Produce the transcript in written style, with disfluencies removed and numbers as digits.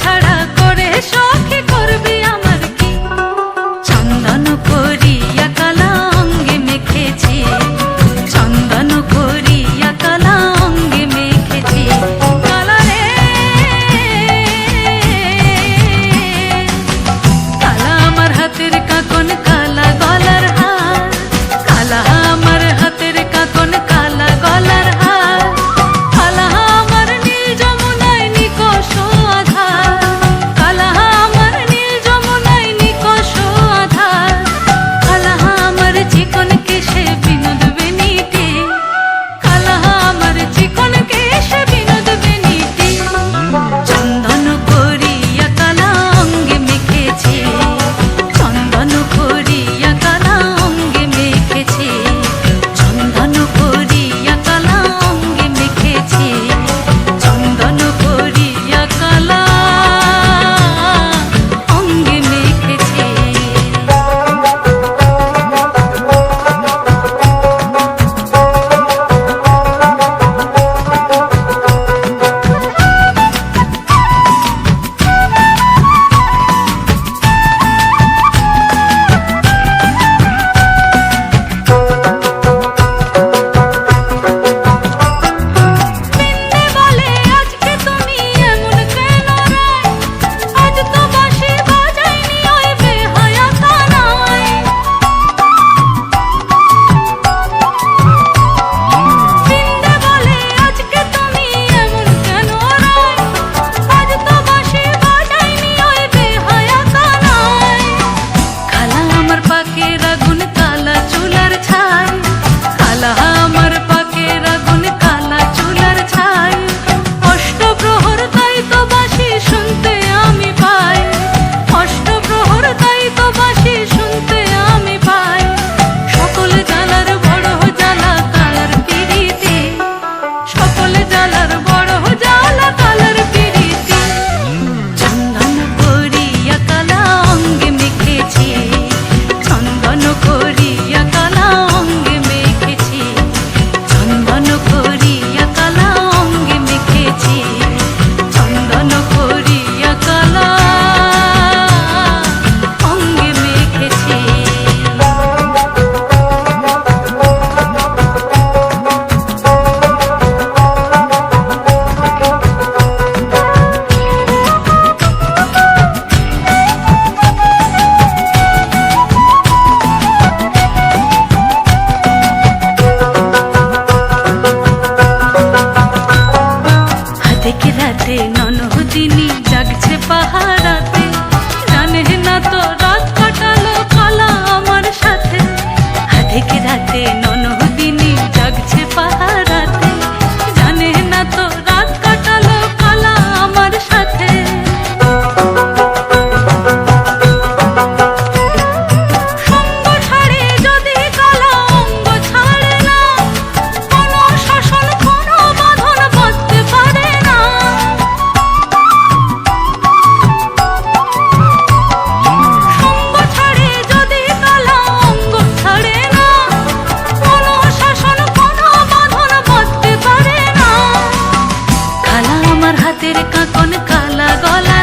ছাড়া করে সখী করবি আমার কি? চন্দন করিয়া কালা অঙ্গে মেখেছি, চন্দন করিয়া কালা অঙ্গে মেখেছি। কালা রে কালা আমার হাতের কাকন, কালা গলার হার, কালা আমার হাতের কাকন, কালা গলার হার, কালা আমার নীল যমুনায় নিকষ আধার, কালা আমার নীল যমুনায় নিকষ আধার, কালা আমার চিকন কেশে বিনোদ বেনিতে, কালা আমার চিকন কেশে বিনোদ বেনিতে। চন্দন করিয়া কালা অঙ্গে মেখেছি, চন্দন করিয়া কালা অঙ্গে মেখেছি, চন্দন করিয়া কালা অঙ্গে মেখেছি, চন্দন করিয়া কালা অঙ্গে মেখেছি। পিন্ডে বলে আজকে তুমি এমন কেন রায়? আজ তো বাঁশি বাজাইনি ওই বেহায়া কানায়। পিন্ডে বলে আজকে তুমি এমন কেন রায়? আজ তো বাঁশি বাজাইনি ওই বেহায়া কানায়। কালা আমার পাকের আগুন, কালা চুলার ছাই, কালা আমার পাকের আগুন, কালা চুলার ছাই। অষ্টপ্রহর তাই তো বাঁশি শুনতে আমি পাই, অষ্টপ্রহর তাই তো বাঁশি শুনতে আমি পাই। সকল জ্বালার বড় জ্বালা কালার পিরিতি, সকল জ্বালার বড় জ্বালা কালার পিরিতি। চন্দন করিয়া কালা অঙ্গে মেখেছি, চন্দন করিয়া কালা অঙ্গে মেখেছি, চন্দন করিয়া কালা অঙ্গে মেখেছি, চন্দন করিয়া কালা অঙ্গে মেখেছি। হাতেকে রাতে ননদিনী জাগছে পাহারাতে, জানে না তো রাত কাটালো কালা আমার সাথে। হাতেকে রাতে ননদিনী জাগছে পাহারাতে, জানে না তো রাত কাটালো কালা আমার সাথে। সঙ্গ ছাড়ে যদি কালা অঙ্গ ছাড়ে না, কোনো শাসন কোনো বাঁধন বাঁধতে পারে না। সঙ্গ ছাড়ে যদি কালা অঙ্গ ছাড়ে না, কোনো শাসন কোনো বাঁধন বাঁধতে পারে না। কালা আমার হাতের কাকন, কালা গলা